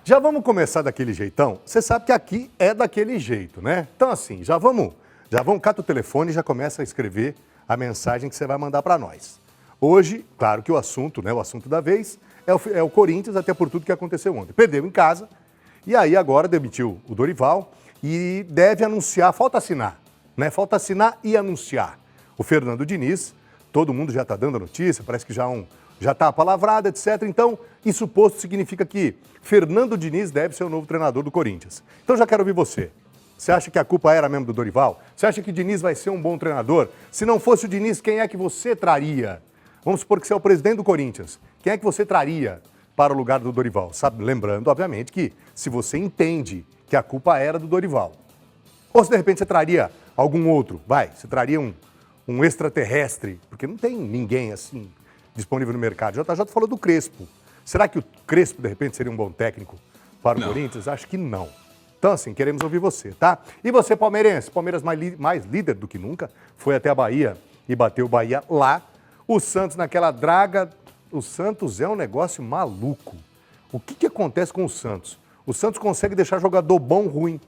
Já vamos começar daquele jeitão? Você sabe que aqui é daquele jeito, né? Então assim, já vamos, cata o telefone e já começa a escrever a mensagem que você vai mandar para nós. Hoje, claro que o assunto, né, o assunto da vez é o Corinthians, até por tudo que aconteceu ontem. Perdeu em casa e aí agora demitiu o Dorival e deve anunciar, falta assinar, né? Falta assinar e anunciar. O Fernando Diniz, todo mundo já está dando a notícia, parece que já está apalavrado, etc. Então, isso posto significa que Fernando Diniz deve ser o novo treinador do Corinthians. Então, já quero ouvir você. Você acha que a culpa era mesmo do Dorival? Você acha que o Diniz vai ser um bom treinador? Se não fosse o Diniz, quem é que você traria? Vamos supor que você é o presidente do Corinthians. Quem é que você traria para o lugar do Dorival? Sabe, lembrando, obviamente, que se você entende que a culpa era do Dorival. Ou se, de repente, você traria algum outro, você traria um extraterrestre, porque não tem ninguém assim disponível no mercado. O JJ falou do Crespo. Será que o Crespo, de repente, seria um bom técnico para o Corinthians? Acho que não. Então, assim, queremos ouvir você, tá? E você, palmeirense? Palmeiras mais líder do que nunca, foi até a Bahia e bateu o Bahia lá. O Santos naquela draga. O Santos é um negócio maluco. O que acontece com o Santos? O Santos consegue deixar jogador bom ruim.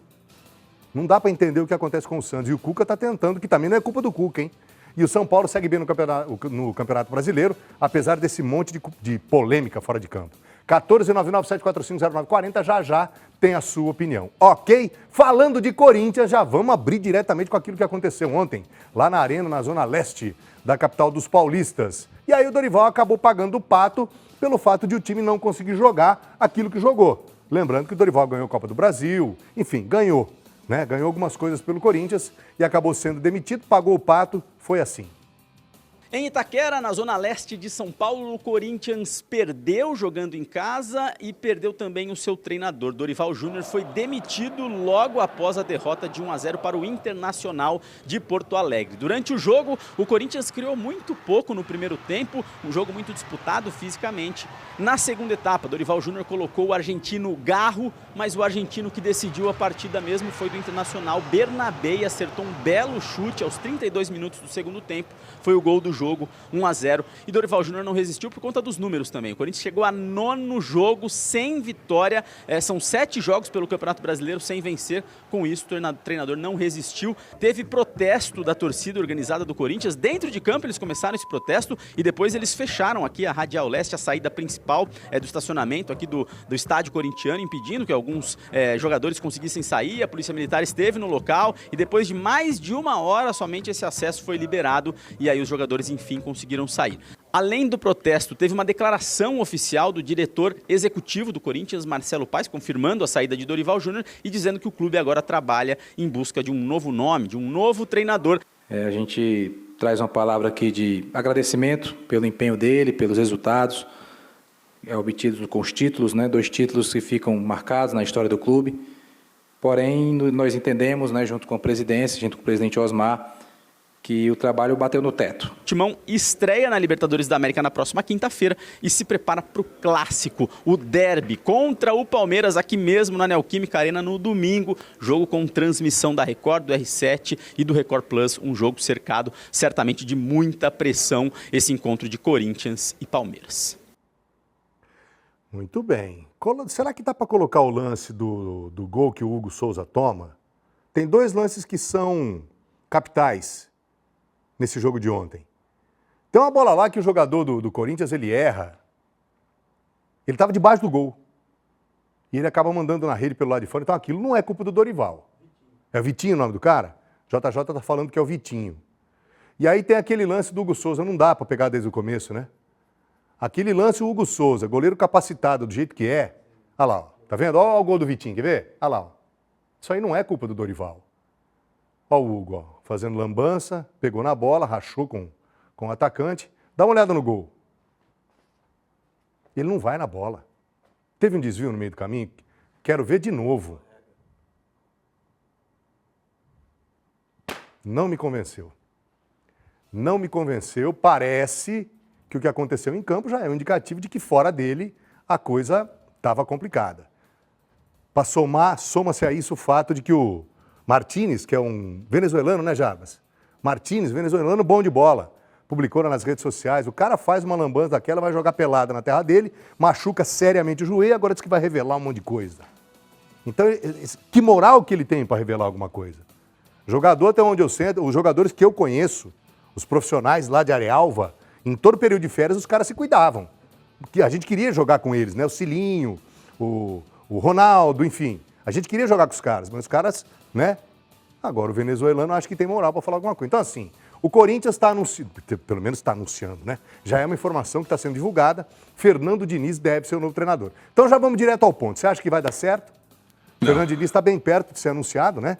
Não dá para entender o que acontece com o Santos. E o Cuca está tentando, que também não é culpa do Cuca, hein? E o São Paulo segue bem no Campeonato Brasileiro, apesar desse monte de polêmica fora de campo. 14997450940, já tem a sua opinião. Ok? Falando de Corinthians, já vamos abrir diretamente com aquilo que aconteceu ontem, lá na Arena, na Zona Leste da capital dos paulistas. E aí o Dorival acabou pagando o pato pelo fato de o time não conseguir jogar aquilo que jogou. Lembrando que o Dorival ganhou a Copa do Brasil, enfim, ganhou. Ganhou algumas coisas pelo Corinthians e acabou sendo demitido, pagou o pato, foi assim. Em Itaquera, na zona leste de São Paulo, o Corinthians perdeu jogando em casa e perdeu também o seu treinador. Dorival Júnior foi demitido logo após a derrota de 1-0 para o Internacional de Porto Alegre. Durante o jogo, o Corinthians criou muito pouco no primeiro tempo, um jogo muito disputado fisicamente. Na segunda etapa, Dorival Júnior colocou o argentino Garro, mas o argentino que decidiu a partida mesmo foi do Internacional, Bernabé, e acertou um belo chute aos 32 minutos do segundo tempo. Foi o gol do jogo, 1-0, e Dorival Júnior não resistiu por conta dos números também. O Corinthians chegou a 9º jogo sem vitória, são 7 jogos pelo Campeonato Brasileiro sem vencer. Com isso, o treinador não resistiu. Teve protesto da torcida organizada do Corinthians. Dentro de campo eles começaram esse protesto e depois eles fecharam aqui a Radial Leste, a saída principal do estacionamento aqui do estádio corintiano, impedindo que alguns jogadores conseguissem sair. A Polícia Militar esteve no local e depois de mais de 1 hora somente esse acesso foi liberado e aí os jogadores enfim conseguiram sair. Além do protesto, teve uma declaração oficial do diretor executivo do Corinthians, Marcelo Paes, confirmando a saída de Dorival Júnior e dizendo que o clube agora trabalha em busca de um novo nome, de um novo treinador. A gente traz uma palavra aqui de agradecimento pelo empenho dele, pelos resultados obtidos com os títulos, 2 títulos que ficam marcados na história do clube. Porém, nós entendemos, junto com a presidência, junto com o presidente Osmar, que o trabalho bateu no teto. O Timão estreia na Libertadores da América na próxima quinta-feira e se prepara para o clássico, o derby, contra o Palmeiras, aqui mesmo na Neoquímica Arena no domingo. Jogo com transmissão da Record, do R7 e do Record Plus. Um jogo cercado certamente de muita pressão, esse encontro de Corinthians e Palmeiras. Muito bem. Será que dá para colocar o lance do gol que o Hugo Souza toma? Tem 2 lances que são capitais nesse jogo de ontem. Tem uma bola lá que o jogador do Corinthians, ele erra. Ele estava debaixo do gol. E ele acaba mandando na rede pelo lado de fora. Então aquilo não é culpa do Dorival. É o Vitinho o nome do cara? JJ está falando que é o Vitinho. E aí tem aquele lance do Hugo Souza. Não dá para pegar desde o começo, né? Aquele lance, o Hugo Souza, goleiro capacitado do jeito que é. Olha lá, ó. Tá vendo? Olha o gol do Vitinho, quer ver? Olha lá, ó. Isso aí não é culpa do Dorival. Olha o Hugo, ó, fazendo lambança, pegou na bola, rachou com o atacante. Dá uma olhada no gol. Ele não vai na bola. Teve um desvio no meio do caminho? Quero ver de novo. Não me convenceu. Não me convenceu. Parece que o que aconteceu em campo já é um indicativo de que fora dele a coisa estava complicada. Para somar, soma-se a isso o fato de que o Martínez, que é um venezuelano, né, Jarbas? Martínez, venezuelano, bom de bola. publicou nas redes sociais. O cara faz uma lambança daquela, vai jogar pelada na terra dele, machuca seriamente o joelho, agora diz que vai revelar um monte de coisa. Então, que moral que ele tem para revelar alguma coisa? Jogador, até onde eu sei, os jogadores que eu conheço, os profissionais lá de Arealva, em todo período de férias, os caras se cuidavam. Porque a gente queria jogar com eles, né? O Cilinho, o Ronaldo, enfim. A gente queria jogar com os caras, mas os caras, né? Agora o venezuelano acho que tem moral para falar alguma coisa. Então, assim, o Corinthians está anunciando, pelo menos está anunciando, né? Já é uma informação que está sendo divulgada. Fernando Diniz deve ser o novo treinador. Então já vamos direto ao ponto. Você acha que vai dar certo? Não. Fernando Diniz está bem perto de ser anunciado, né?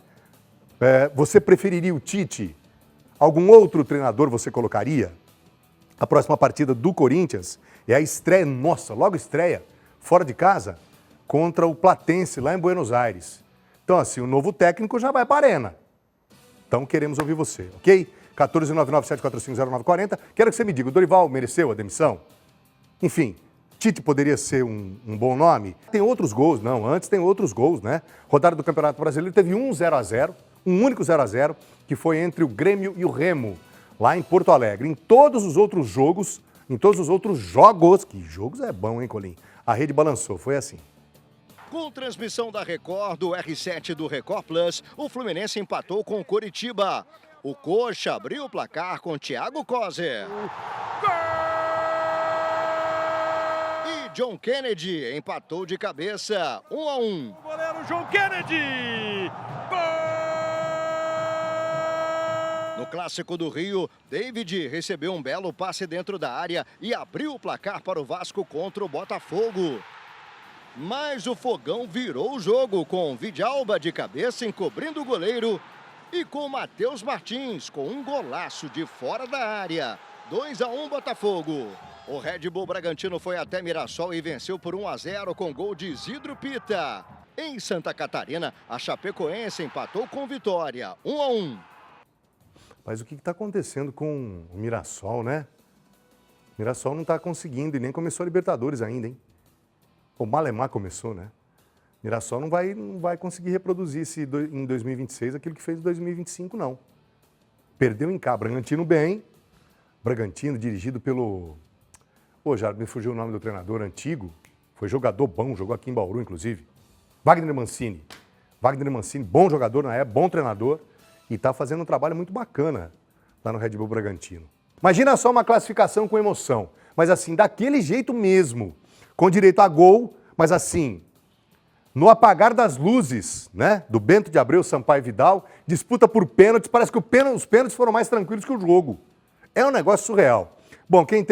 Você preferiria o Tite? Algum outro treinador você colocaria? A próxima partida do Corinthians é a estreia, nossa, logo estreia, fora de casa, contra o Platense, lá em Buenos Aires. Então, assim, o novo técnico já vai para a arena. Então, queremos ouvir você, ok? 14997450940. Quero que você me diga, o Dorival mereceu a demissão? Enfim, Tite poderia ser um bom nome? Tem outros gols, não, antes tem outros gols, né? Rodada do Campeonato Brasileiro teve um 0-0, um único 0-0, que foi entre o Grêmio e o Remo, lá em Porto Alegre. Em todos os outros jogos, que jogos é bom, hein, Colim? A rede balançou, foi assim. Com transmissão da Record, do R7 do Record Plus, o Fluminense empatou com o Coritiba. O Coxa abriu o placar com Thiago Coser. E John Kennedy empatou de cabeça, 1-1. O goleiro John Kennedy! No Clássico do Rio, David recebeu um belo passe dentro da área e abriu o placar para o Vasco contra o Botafogo. Mas o Fogão virou o jogo com Vidalba de cabeça encobrindo o goleiro e com Matheus Martins com um golaço de fora da área. 2-1 Botafogo. O Red Bull Bragantino foi até Mirassol e venceu por 1-0 com gol de Isidro Pita. Em Santa Catarina, a Chapecoense empatou com Vitória, 1-1. Mas o que está acontecendo com o Mirassol, né? O Mirassol não está conseguindo e nem começou a Libertadores ainda, hein? O Malemar começou, né? Mirassol não vai conseguir reproduzir em 2026 aquilo que fez em 2025, não. Perdeu em cá. Bragantino bem. Bragantino dirigido pelo... Pô, já me fugiu o nome do treinador antigo. Foi jogador bom, jogou aqui em Bauru, inclusive. Wagner Mancini. Wagner Mancini, bom jogador na época, bom treinador. E está fazendo um trabalho muito bacana lá no Red Bull Bragantino. Imagina só uma classificação com emoção. Mas assim, daquele jeito mesmo. Com direito a gol, mas assim, no apagar das luzes, né, do Bento de Abreu, Sampaio e Vidal, disputa por pênaltis, parece que os pênaltis foram mais tranquilos que o jogo. É um negócio surreal. Bom, quem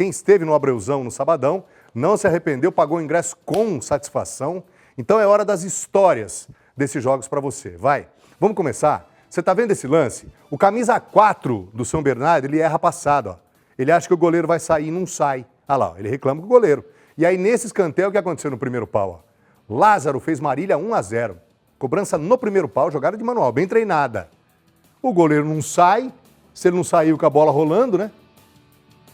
esteve no Abreuzão no sabadão, não se arrependeu, pagou o ingresso com satisfação. Então é hora das histórias desses jogos para você. Vai, vamos começar? Você tá vendo esse lance? O camisa 4 do São Bernardo, ele erra a passada, ó. Ele acha que o goleiro vai sair e não sai. Ah lá, ó, ele reclama com o goleiro. E aí, nesse escanteio, o que aconteceu no primeiro pau? Ó? Lázaro fez Marília 1-0. Cobrança no primeiro pau, jogada de manual, bem treinada. O goleiro não sai, se ele não saiu com a bola rolando, né?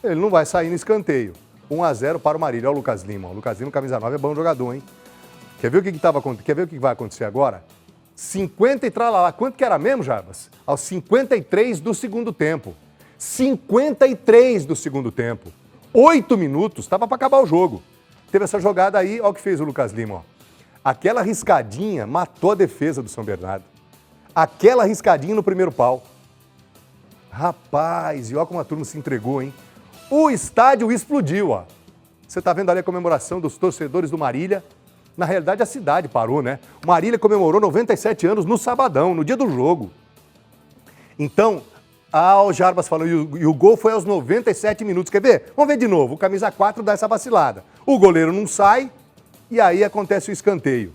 Ele não vai sair no escanteio. 1-0 para o Marília. Olha o Lucas Lima. O Lucas Lima, camisa 9, é bom jogador, hein? Quer ver o que vai acontecer agora? 50 e tralalá. Quanto que era mesmo, Jarbas? Aos 53 do segundo tempo. 53 do segundo tempo. 8 minutos, estava para acabar o jogo. Teve essa jogada aí, olha o que fez o Lucas Lima, ó. Aquela riscadinha matou a defesa do São Bernardo. Aquela riscadinha no primeiro pau. Rapaz, e olha como a turma se entregou, hein? O estádio explodiu, ó. Você tá vendo ali a comemoração dos torcedores do Marília. Na realidade, a cidade parou, né? O Marília comemorou 97 anos no sabadão, no dia do jogo. Então... o Jarbas falou, e o gol foi aos 97 minutos. Quer ver? Vamos ver de novo. O camisa 4 dá essa vacilada. O goleiro não sai e aí acontece o escanteio.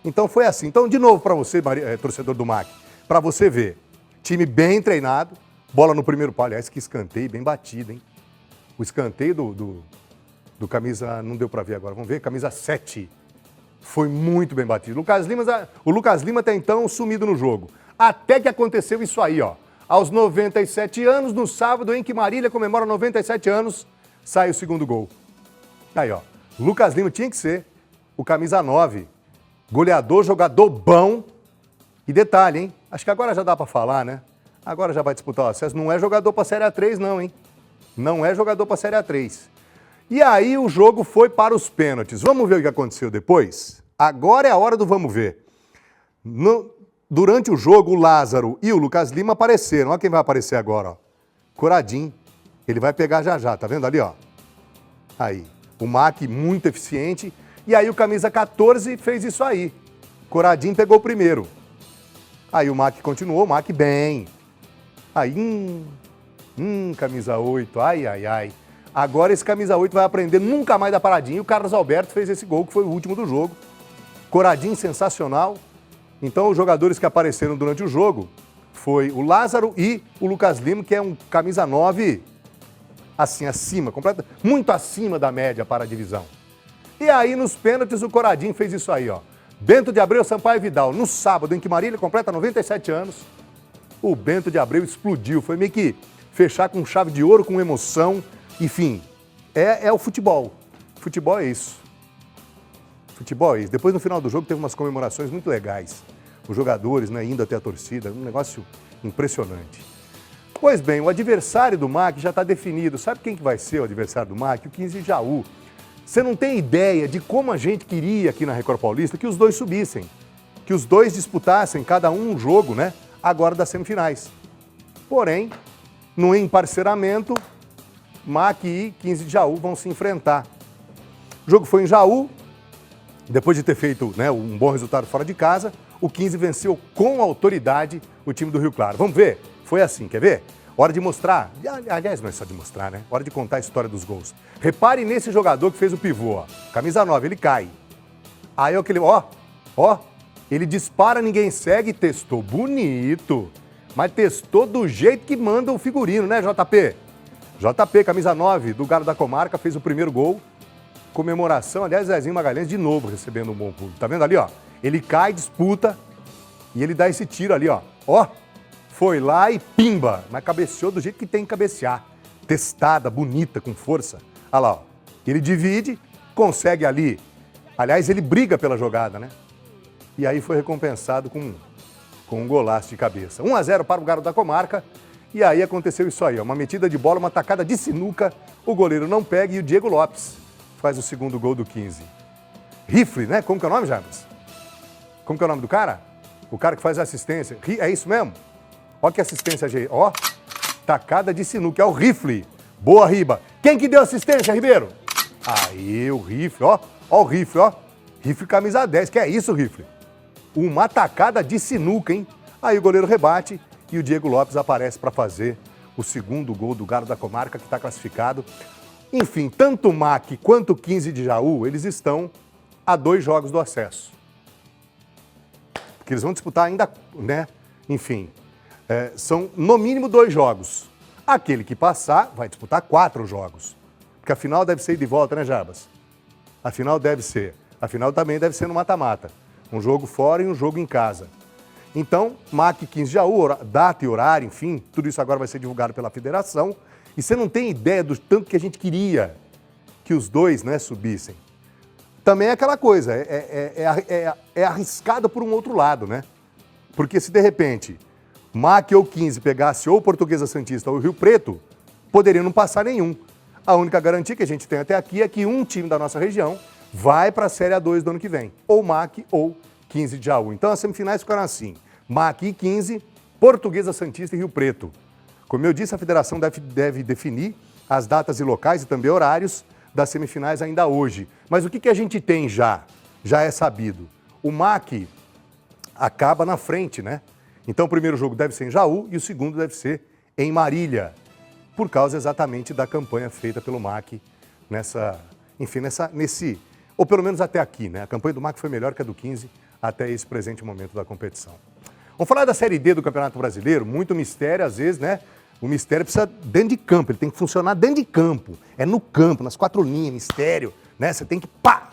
Então foi assim. Então, de novo para você, torcedor do MAC, para você ver. Time bem treinado, bola no primeiro pau. Aliás, que escanteio bem batido, hein? O escanteio do camisa, não deu para ver agora. Vamos ver, camisa 7. Foi muito bem batido. O Lucas Lima até então sumido no jogo. Até que aconteceu isso aí, ó. Aos 97 anos, no sábado em que Marília comemora 97 anos, sai o segundo gol. Aí, ó. Lucas Lima tinha que ser o camisa 9. Goleador, jogador bom. E detalhe, hein? Acho que agora já dá pra falar, né? Agora já vai disputar o acesso. Não é jogador pra Série A3, não, hein? Não é jogador para Série A3. E aí o jogo foi para os pênaltis. Vamos ver o que aconteceu depois? Agora é a hora do vamos ver. Durante o jogo, o Lázaro e o Lucas Lima apareceram. Olha quem vai aparecer agora, ó. Coradim. Ele vai pegar já já, tá vendo ali, ó? Aí. O Mac muito eficiente. E aí o camisa 14 fez isso aí. Coradim pegou o primeiro. Aí o Mac continuou, o Mac bem. Aí, camisa 8, ai, ai, ai. Agora esse camisa 8 vai aprender nunca mais da paradinha. E o Carlos Alberto fez esse gol, que foi o último do jogo. Coradim sensacional. Então os jogadores que apareceram durante o jogo foi o Lázaro e o Lucas Lima, que é um camisa 9, assim, acima, muito acima da média para a divisão. E aí nos pênaltis o Coradim fez isso aí, ó. Bento de Abreu, Sampaio Vidal, no sábado, em que Marília completa 97 anos, o Bento de Abreu explodiu. Foi meio que fechar com chave de ouro, com emoção. Enfim, é o futebol. Futebol é isso. Futebol é isso. Depois, no final do jogo, teve umas comemorações muito legais. Os jogadores, né, indo até a torcida, um negócio impressionante. Pois bem, o adversário do MAC já está definido. Sabe quem que vai ser o adversário do MAC? O 15 de Jaú. Você não tem ideia de como a gente queria aqui na Record Paulista que os dois subissem. Que os dois disputassem cada um jogo, né? Agora das semifinais. Porém, no emparceramento, MAC e 15 de Jaú vão se enfrentar. O jogo foi em Jaú. Depois de ter feito, né, um bom resultado fora de casa, o 15 venceu com autoridade o time do Rio Claro. Vamos ver? Foi assim, quer ver? Hora de mostrar. Aliás, não é só de mostrar, né? Hora de contar a história dos gols. Repare nesse jogador que fez o pivô, ó. Camisa 9, ele cai. Aí aquele, ó, ele dispara, ninguém segue, testou bonito. Mas testou do jeito que manda o figurino, né, JP? JP, camisa 9 do Galo da Comarca, fez o primeiro gol. Comemoração, aliás, Zezinho Magalhães de novo recebendo um bom público. Tá vendo ali, ó? Ele cai, disputa e ele dá esse tiro ali, ó. Ó, foi lá e pimba, mas cabeceou do jeito que tem que cabecear. Testada, bonita, com força. Olha lá, ó. Ele divide, consegue ali. Aliás, ele briga pela jogada, né? E aí foi recompensado com um golaço de cabeça. 1-0 para o Galo da Comarca. E aí aconteceu isso aí, ó. Uma metida de bola, uma tacada de sinuca. O goleiro não pega e o Diego Lopes faz o segundo gol do 15. Rifle, né? Como que é o nome, Jarbas? Como que é o nome do cara? O cara que faz a assistência. É isso mesmo? Olha que assistência, ó. Tacada de sinuca, é o Rifle. Boa, Riba. Quem que deu assistência, Ribeiro? Aí, o Rifle, ó. Ó o Rifle, ó. Rifle camisa 10, que é isso, Rifle? Uma tacada de sinuca, hein? Aí o goleiro rebate e o Diego Lopes aparece para fazer o segundo gol do Galo da Comarca, que está classificado. Enfim, tanto o MAC quanto o 15 de Jaú, eles estão a 2 jogos do acesso. Porque eles vão disputar ainda, né? Enfim, são no mínimo 2 jogos. Aquele que passar vai disputar 4 jogos. Porque a final deve ser de volta, né, Jarbas? A final deve ser. A final também deve ser no mata-mata. Um jogo fora e um jogo em casa. Então, MAC 15 de Jaú, data e horário, enfim, tudo isso agora vai ser divulgado pela federação. E você não tem ideia do tanto que a gente queria que os dois, né, subissem. Também é aquela coisa, é arriscado por um outro lado, né? Porque se de repente MAC ou 15 pegasse ou Portuguesa Santista ou Rio Preto, poderia não passar nenhum. A única garantia que a gente tem até aqui é que um time da nossa região vai para a Série A2 do ano que vem. Ou MAC ou 15 de Jaú. Então as semifinais ficaram assim. MAC e 15, Portuguesa Santista e Rio Preto. Como eu disse, a federação deve definir as datas e locais e também horários das semifinais ainda hoje. Mas o que a gente tem já? Já é sabido. O MAC acaba na frente, né? Então o primeiro jogo deve ser em Jaú e o segundo deve ser em Marília, por causa exatamente da campanha feita pelo MAC nesse, ou pelo menos até aqui, né? A campanha do MAC foi melhor que a do 15 até esse presente momento da competição. Vamos falar da Série D do Campeonato Brasileiro, muito mistério às vezes, né? O mistério precisa dentro de campo, ele tem que funcionar dentro de campo. É no campo, nas 4 linhas, mistério, né? Você tem que, pá!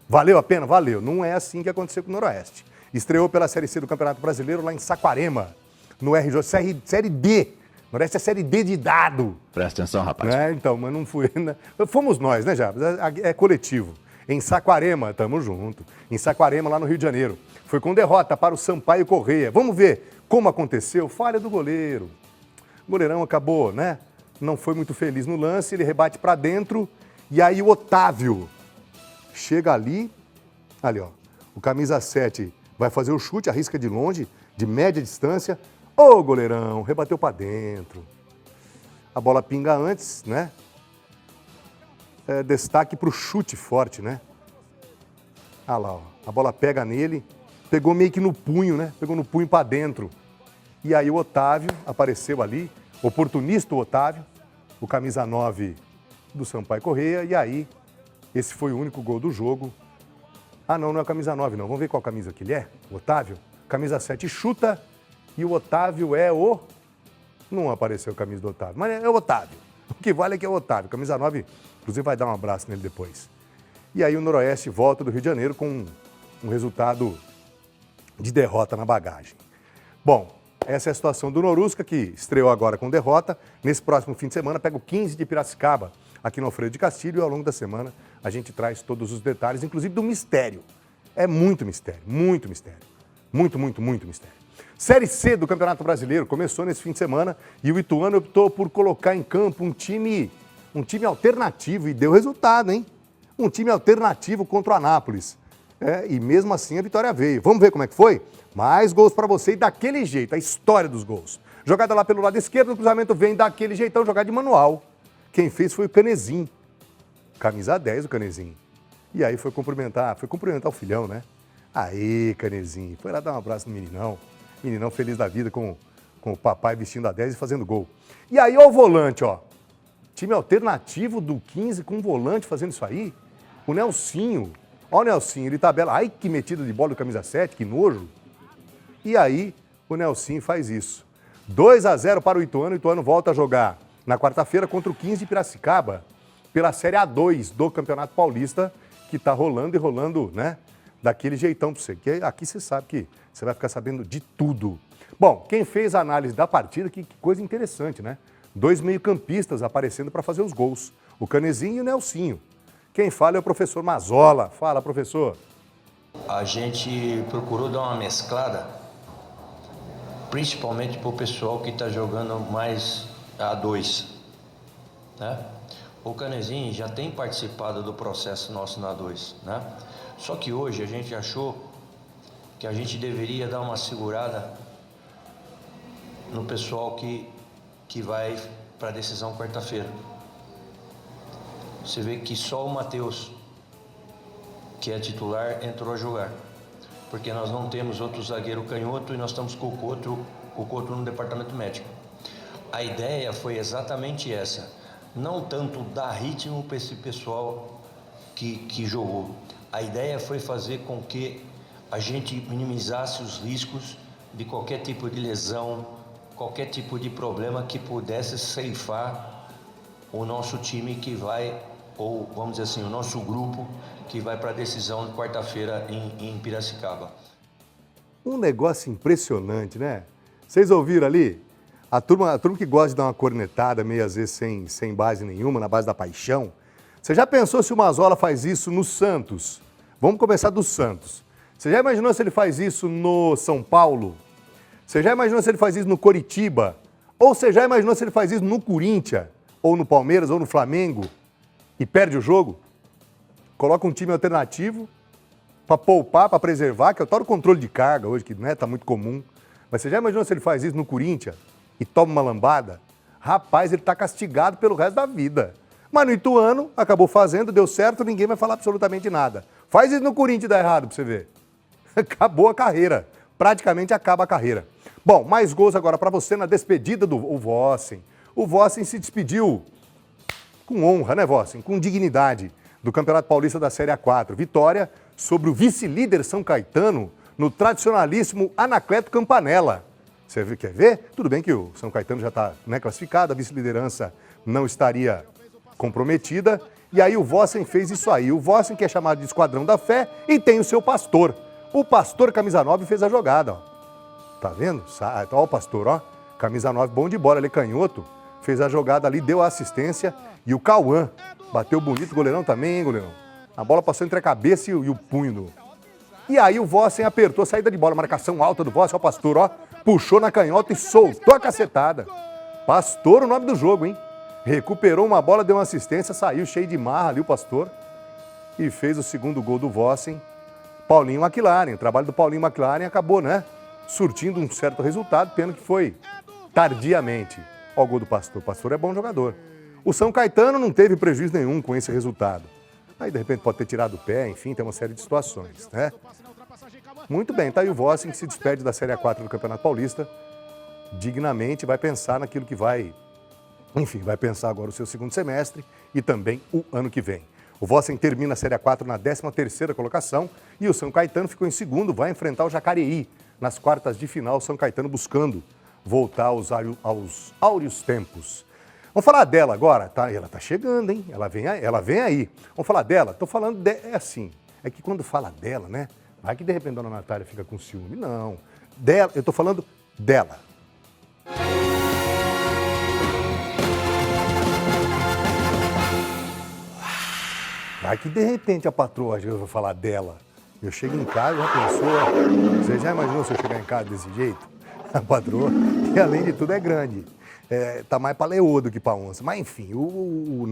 Valeu a pena? Valeu. Não é assim que aconteceu com o Noroeste. Estreou pela Série C do Campeonato Brasileiro lá em Saquarema, no RJ, Série D. Noroeste é Série D de dado. Presta atenção, rapaz. Então, mas não fui, né? Fomos nós, né, Jabas? É coletivo. Em Saquarema, tamo junto. Em Saquarema, lá no Rio de Janeiro. Foi com derrota para o Sampaio Correia. Vamos ver como aconteceu? Falha do goleiro. O goleirão acabou, né? não foi muito feliz no lance, ele rebate para dentro e aí o Otávio chega ali, ó, o camisa 7 vai fazer o chute, arrisca de longe, de média distância. Ô, goleirão, rebateu para dentro. A bola pinga antes, né? Destaque para o chute forte, né? Ah lá, ó, a bola pega nele, pegou meio que no punho, né? Pegou no punho para dentro. E aí o Otávio apareceu ali, oportunista o Otávio, o camisa 9 do Sampaio Corrêa, e aí esse foi o único gol do jogo. Ah, não é a camisa 9, não. Vamos ver qual camisa que ele é, o Otávio. Camisa 7 chuta e o Otávio é o... Não apareceu a camisa do Otávio, mas é o Otávio. O que vale é que é o Otávio. Camisa 9, inclusive vai dar um abraço nele depois. E aí o Noroeste volta do Rio de Janeiro com um resultado de derrota na bagagem. Bom, essa é a situação do Norusca, que estreou agora com derrota. Nesse próximo fim de semana pega o 15 de Piracicaba, aqui no Alfredo de Castilho, e ao longo da semana a gente traz todos os detalhes, inclusive do mistério. É muito mistério, muito mistério. Muito, muito, muito mistério. Série C do Campeonato Brasileiro começou nesse fim de semana e o Ituano optou por colocar em campo um time alternativo e deu resultado, hein? Um time alternativo contra o Anápolis. E mesmo assim a vitória veio. Vamos ver como é que foi? Mais gols para você e daquele jeito, a história dos gols. Jogada lá pelo lado esquerdo, o cruzamento vem daquele jeitão, jogada de manual. Quem fez foi o Canezinho. Camisa 10, o Canezinho. E aí foi cumprimentar o filhão, né? Aí, Canezinho. Foi lá dar um abraço no meninão. Meninão feliz da vida com o papai vestindo a 10 e fazendo gol. E aí, ó o volante, ó. Time alternativo do 15 com o volante fazendo isso aí. O Nelsinho. Ó o Nelsinho, ele tabela. Ai, que metida de bola do camisa 7, que nojo. E aí, o Nelsinho faz isso. 2-0 para o Ituano. O Ituano volta a jogar na quarta-feira contra o 15 de Piracicaba, pela Série A2 do Campeonato Paulista, que está rolando e rolando, né? Daquele jeitão para você. Que aqui você sabe que você vai ficar sabendo de tudo. Bom, quem fez a análise da partida, que coisa interessante, né? 2 meio-campistas aparecendo para fazer os gols. O Canezinho e o Nelsinho. Quem fala é o professor Mazola. Fala, professor. A gente procurou dar uma mesclada, principalmente para o pessoal que está jogando mais A2, né? O Canezinho já tem participado do processo nosso na A2, né? Só que hoje a gente achou que a gente deveria dar uma segurada no pessoal que vai para a decisão quarta-feira. Você vê que só o Matheus, que é titular, entrou a jogar. Porque nós não temos outro zagueiro canhoto e nós estamos com o Couto no departamento médico. A ideia foi exatamente essa. Não tanto dar ritmo para esse pessoal que jogou. A ideia foi fazer com que a gente minimizasse os riscos de qualquer tipo de lesão, qualquer tipo de problema que pudesse ceifar o nosso time que vai, ou vamos dizer assim, o nosso grupo que vai para a decisão de quarta-feira em Piracicaba. Um negócio impressionante, né? Vocês ouviram ali? A turma que gosta de dar uma cornetada, meio às vezes sem base nenhuma, na base da paixão. Você já pensou se o Mazola faz isso no Santos? Vamos começar do Santos. Você já imaginou se ele faz isso no São Paulo? Você já imaginou se ele faz isso no Coritiba? Ou você já imaginou se ele faz isso no Corinthians? Ou no Palmeiras, ou no Flamengo? E perde o jogo? Coloca um time alternativo para poupar, para preservar, que é o tal do controle de carga hoje, que não está muito comum. Mas você já imaginou se ele faz isso no Corinthians e toma uma lambada? Rapaz, ele está castigado pelo resto da vida. Mas no Ituano, acabou fazendo, deu certo, ninguém vai falar absolutamente nada. Faz isso no Corinthians e dá errado para você ver. Acabou a carreira. Praticamente acaba a carreira. Bom, mais gols agora para você na despedida do Vossen. O Vossen se despediu com honra, né, Vossen? Com dignidade do Campeonato Paulista da Série A4. Vitória sobre o vice-líder São Caetano no tradicionalíssimo Anacleto Campanella. Você quer ver? Tudo bem que o São Caetano já está, né, classificado, a vice-liderança não estaria comprometida. E aí o Vossen fez isso aí. O Vossen, que é chamado de Esquadrão da Fé, e tem o seu pastor. O pastor camisa 9 fez a jogada, ó. Tá vendo? Ó o pastor, ó. Camisa 9, bom de bola, ele é canhoto. Fez a jogada ali, deu a assistência. E o Cauã bateu bonito, goleirão também, hein, goleirão? A bola passou entre a cabeça e o punho do... E aí o Vossen apertou a saída de bola, marcação alta do Vossen, ó o pastor, ó. Puxou na canhota e soltou a cacetada. Pastor, o nome do jogo, hein? recuperou uma bola, deu uma assistência, saiu cheio de marra ali o Pastor e fez o segundo gol do Vossen. Paulinho McLaren, o trabalho do Paulinho McLaren acabou, né, surtindo um certo resultado, pena que foi tardiamente. Ó o gol do Pastor, o Pastor é bom jogador. O São Caetano não teve prejuízo nenhum com esse resultado. Aí, de repente, pode ter tirado o pé, enfim, tem uma série de situações, né? Muito bem, tá aí o Vossen que se despede da Série A4 do Campeonato Paulista, dignamente, vai pensar naquilo que vai, enfim, vai pensar agora o seu segundo semestre e também o ano que vem. O Vossen termina a Série A4 na 13ª colocação e o São Caetano ficou em segundo, vai enfrentar o Jacareí nas quartas de final, o São Caetano buscando voltar aos áureos tempos. Vamos falar dela agora, tá? Ela tá chegando, hein? Ela vem aí. Vamos falar dela? Tô falando, é assim, é que quando fala dela, né? Vai que de repente a Dona Natália fica com ciúme. Não, dela, eu tô falando dela. Vai que de repente a patroa, eu vou falar dela. Eu chego em casa, já pensou? Você já imaginou se eu chegar em casa desse jeito? A patroa, que além de tudo é grande. Tá mais para leô do que para onça. Mas enfim, o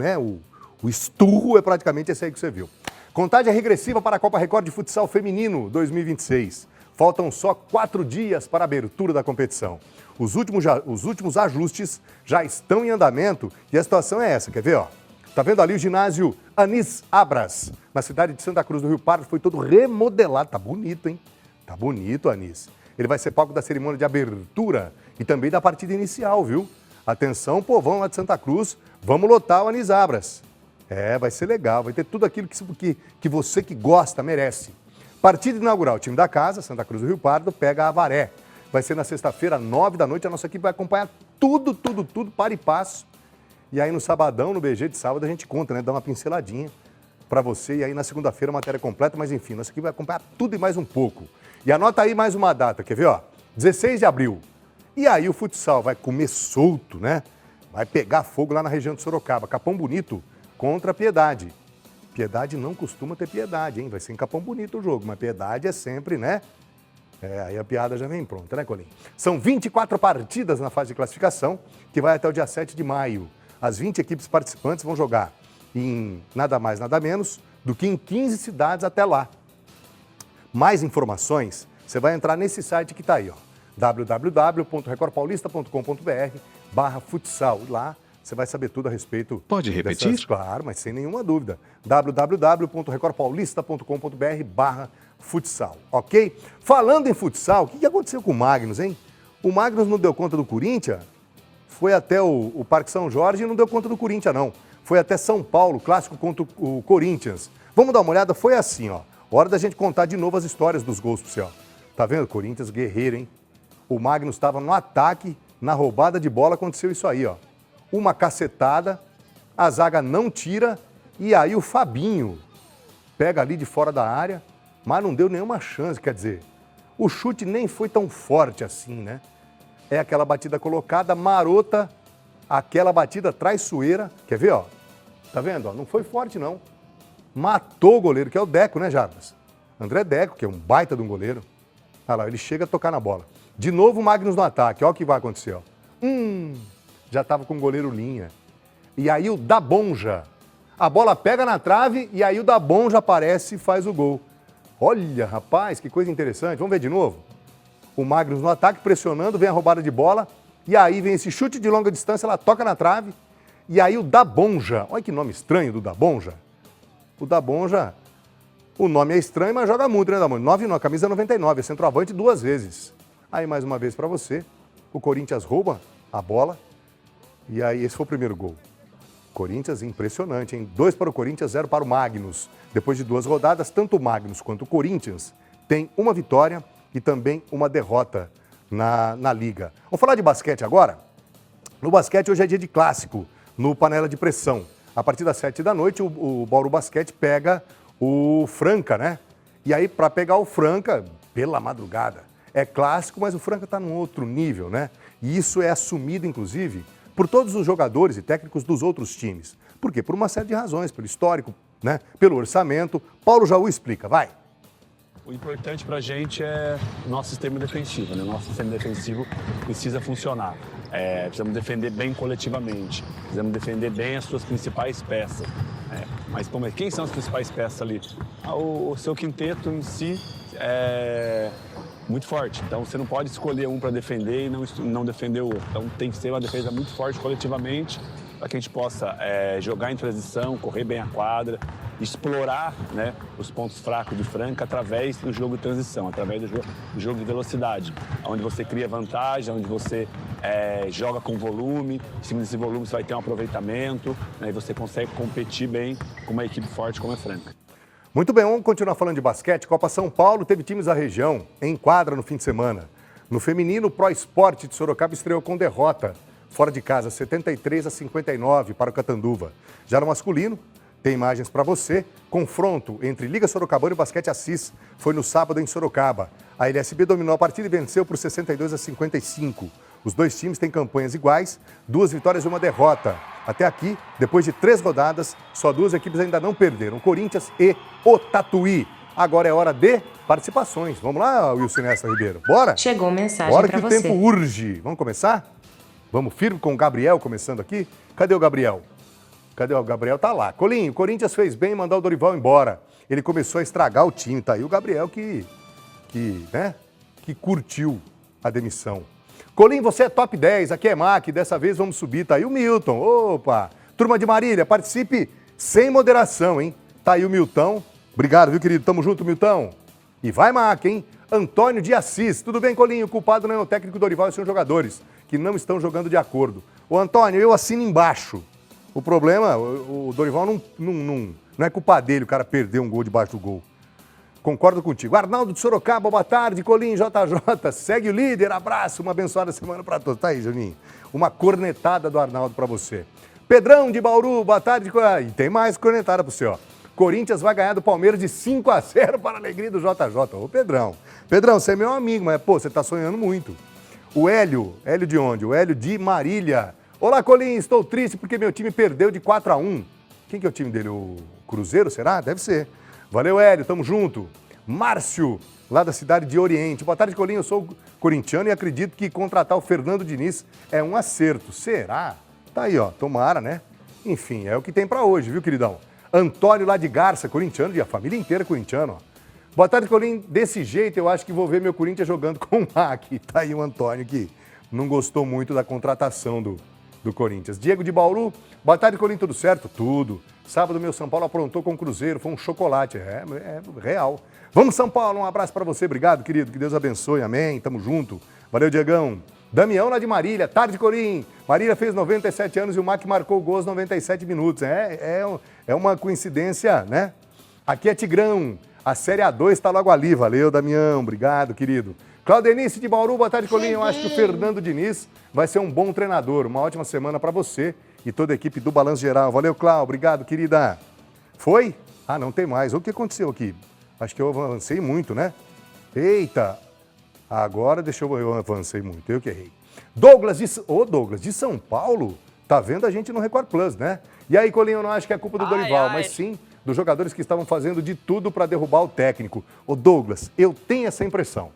esturro é praticamente esse aí que você viu. Contagem regressiva para a Copa Record de Futsal Feminino 2026. Faltam só 4 dias para a abertura da competição. Os últimos ajustes já estão em andamento e a situação é essa, quer ver, ó? Tá vendo ali o ginásio Anis Abras, na cidade de Santa Cruz do Rio Pardo, foi todo remodelado. Tá bonito, hein? Tá bonito, Anis. Ele vai ser palco da cerimônia de abertura e também da partida inicial, viu? Atenção, povão lá de Santa Cruz, vamos lotar o Anis Abras. Vai ser legal, vai ter tudo aquilo que você que gosta merece. Partida inaugural, o time da casa, Santa Cruz do Rio Pardo, pega a Avaré. Vai ser na sexta-feira, 9 da noite, a nossa equipe vai acompanhar tudo, para e passo. E aí no sabadão, no BG de sábado, a gente conta, né? Dá uma pinceladinha para você. E aí na segunda-feira, matéria completa, mas enfim, nossa equipe vai acompanhar tudo e mais um pouco. E anota aí mais uma data, quer ver, ó? 16 de abril. E aí o futsal vai comer solto, né? Vai pegar fogo lá na região de Sorocaba. Capão Bonito contra Piedade. Piedade não costuma ter piedade, hein? Vai ser em Capão Bonito o jogo, mas Piedade é sempre, né? Aí a piada já vem pronta, né, Colim? São 24 partidas na fase de classificação, que vai até o dia 7 de maio. As 20 equipes participantes vão jogar em nada mais, nada menos do que em 15 cidades até lá. Mais informações, você vai entrar nesse site que está aí, ó, www.recordpaulista.com.br/futsal. Lá você vai saber tudo a respeito. Pode repetir? Claro, mas sem nenhuma dúvida. www.recordpaulista.com.br/futsal, ok? Falando em futsal, o que aconteceu com o Magnus, hein? O Magnus não deu conta do Corinthians? Foi até o Parque São Jorge e não deu conta do Corinthians, não. Foi até São Paulo, clássico contra o Corinthians. Vamos dar uma olhada? Foi assim, ó. Hora da gente contar de novo as histórias dos gols pro você, ó. Tá vendo? Corinthians guerreiro, hein? O Magnus estava no ataque, na roubada de bola aconteceu isso aí, ó. Uma cacetada, a zaga não tira e aí o Fabinho pega ali de fora da área, mas não deu nenhuma chance, quer dizer, o chute nem foi tão forte assim, né? É aquela batida colocada, marota, aquela batida traiçoeira. Quer ver, ó? Tá vendo? Ó? Não foi forte, não. Matou o goleiro, que é o Deco, né, Jarbas? André Deco, que é um baita de um goleiro. Olha lá, ele chega a tocar na bola. De novo o Magnus no ataque. Olha o que vai acontecer, ó. Já estava com o goleiro linha. E aí o Dabonja. A bola pega na trave e aí o Dabonja aparece e faz o gol. Olha, rapaz, que coisa interessante. Vamos ver de novo? O Magnus no ataque, pressionando, vem a roubada de bola. E aí vem esse chute de longa distância, ela toca na trave. E aí o Dabonja. Olha que nome estranho do Dabonja. O Dabonja, o nome é estranho, mas joga muito, né, Dabonja? 9 camisa 99, é centroavante 2 vezes. Aí mais uma vez para você, o Corinthians rouba a bola. E aí esse foi o primeiro gol. Corinthians impressionante, hein? 2 para o Corinthians, 0 para o Magnus. Depois de 2 rodadas, tanto o Magnus quanto o Corinthians têm uma vitória e também uma derrota na Liga. Vamos falar de basquete agora? No basquete hoje é dia de clássico, no Panela de Pressão. A partir das 7 da noite o Bauru Basquete pega o Franca, né? E aí para pegar o Franca, pela madrugada, é clássico, mas o Franca está num outro nível, né? E isso é assumido, inclusive, por todos os jogadores e técnicos dos outros times. Por quê? Por uma série de razões, pelo histórico, né? Pelo orçamento. Paulo Jaú explica, vai. O importante para a gente é o nosso sistema defensivo, né? O nosso sistema defensivo precisa funcionar. Precisamos defender bem coletivamente, precisamos defender bem as suas principais peças. Mas quem são as principais peças ali? O seu quinteto em si é muito forte, então você não pode escolher um para defender e não defender o outro. Então tem que ser uma defesa muito forte coletivamente para que a gente possa jogar em transição, correr bem a quadra, explorar, né, os pontos fracos de Franca através do jogo de transição, através do jogo de velocidade, onde você cria vantagem, onde você joga com volume, em cima desse volume você vai ter um aproveitamento, né, e você consegue competir bem com uma equipe forte como é Franca. Muito bem, vamos continuar falando de basquete. Copa São Paulo teve times da região em quadra no fim de semana. No feminino, o Pro Esporte de Sorocaba estreou com derrota fora de casa, 73-59 para o Catanduva. Já no masculino, tem imagens para você. Confronto entre Liga Sorocabana e Basquete Assis foi no sábado em Sorocaba. A LSB dominou a partida e venceu por 62-55. Os dois times têm campanhas iguais, 2 vitórias e 1 derrota. Até aqui, depois de 3 rodadas, só 2 equipes ainda não perderam, Corinthians e o Tatuí. Agora é hora de participações. Vamos lá, Wilson Nessa Ribeiro. Bora? Chegou mensagem Bora para que o você. tempo urge. Vamos começar? Vamos firme com o Gabriel começando aqui? Cadê o Gabriel? Cadê o Gabriel? Tá lá. Colinho, o Corinthians fez bem em mandar o Dorival embora. Ele começou a estragar o time. Tá aí o Gabriel que curtiu a demissão. Colinho, você é top 10, aqui é MAC, dessa vez vamos subir. Tá aí o Milton. Opa! Turma de Marília, participe sem moderação, hein? Tá aí o Milton. Obrigado, viu, querido? Tamo junto, Milton. E vai, MAC, hein? Antônio de Assis. Tudo bem, Colinho? O culpado não é o técnico Dorival, são os jogadores que não estão jogando de acordo. Ô, Antônio, eu assino embaixo. O problema, o Dorival não é culpa dele, o cara perdeu um gol debaixo do gol. Concordo contigo. Arnaldo de Sorocaba, boa tarde. Colinho, JJ, segue o líder. Abraço, uma abençoada semana para todos. Tá aí, Juninho. Uma cornetada do Arnaldo para você. Pedrão de Bauru, boa tarde. E tem mais cornetada para você, ó. Corinthians vai ganhar do Palmeiras de 5-0 para a alegria do JJ. Ô, Pedrão. Pedrão, você é meu amigo, mas, pô, você tá sonhando muito. O Hélio de onde? O Hélio de Marília. Olá, Colinho, estou triste porque meu time perdeu de 4-1. Quem que é o time dele? O Cruzeiro, será? Deve ser. Valeu, Hélio, tamo junto. Márcio, lá da cidade de Oriente. Boa tarde, Colinho, eu sou corintiano e acredito que contratar o Fernando Diniz é um acerto. Será? Tá aí, ó, tomara, né? Enfim, é o que tem pra hoje, viu, queridão? Antônio lá de Garça, corintiano, e a família inteira corintiana, ó. Boa tarde, Colinho. Desse jeito, eu acho que vou ver meu Corinthians jogando com o MAC. Tá aí o Antônio, que não gostou muito da contratação do Corinthians. Diego de Bauru. Boa tarde, Colinho. Tudo certo? Tudo. Sábado, meu São Paulo aprontou com o Cruzeiro. Foi um chocolate. É real. Vamos, São Paulo. Um abraço para você. Obrigado, querido. Que Deus abençoe. Amém. Tamo junto. Valeu, Diegão. Damião lá de Marília. Tarde, Colinho. Marília fez 97 anos e o MAC marcou o gol aos 97 minutos. É uma coincidência, né? Aqui é Tigrão. A Série A2 está logo ali. Valeu, Damião. Obrigado, querido. Claudenice de Bauru, boa tarde, Colinho. Eu acho que o Fernando Diniz vai ser um bom treinador. Uma ótima semana para você e toda a equipe do Balanço Geral. Valeu, Cláudio. Obrigado, querida. Foi? Ah, não tem mais. O que aconteceu aqui? Acho que eu avancei muito, né? Eita. Agora eu avancei muito. Eu que errei. Douglas de São Paulo. Tá vendo a gente no Record Plus, né? E aí, Colinho, eu não acho que é culpa do Dorival, mas sim dos jogadores que estavam fazendo de tudo para derrubar o técnico. Ô, Douglas, eu tenho essa impressão.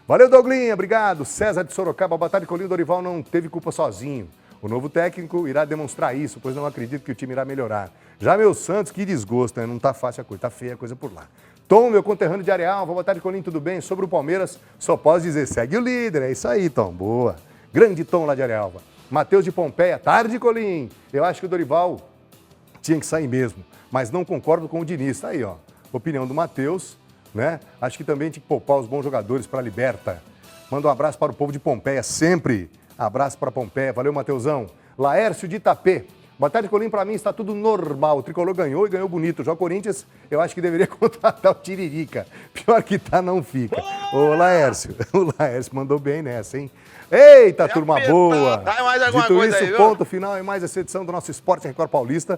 Valeu, Douglinha, obrigado. César de Sorocaba, boa tarde, Colinho. Dorival não teve culpa sozinho. O novo técnico irá demonstrar isso, pois não acredito que o time irá melhorar. Já meu Santos, que desgosto, né? Não tá fácil a coisa, tá feia a coisa por lá. Tom, meu conterrâneo de Areal, boa tarde, Colinho, tudo bem? Sobre o Palmeiras, só posso dizer, segue o líder, é isso aí, Tom, boa. Grande Tom lá de Arealva. Matheus de Pompeia, tarde, Colinho. Eu acho que o Dorival tinha que sair mesmo, mas não concordo com o Diniz. Tá aí, ó, opinião do Matheus, né? Acho que também tinha que poupar os bons jogadores para a Liberta. Manda um abraço para o povo de Pompeia, sempre. Abraço para Pompeia, valeu, Mateusão. Laércio de Itapê. Boa tarde, Colinho, para mim está tudo normal. O Tricolor ganhou e ganhou bonito. Já o Corinthians, eu acho que deveria contratar o Tiririca. Pior que tá, não fica. Ô, Laércio, o Laércio mandou bem nessa, hein? Eita, turma boa! Dá mais alguma Dito coisa isso, aí, viu? ponto final em mais essa edição do nosso Esporte Record Paulista.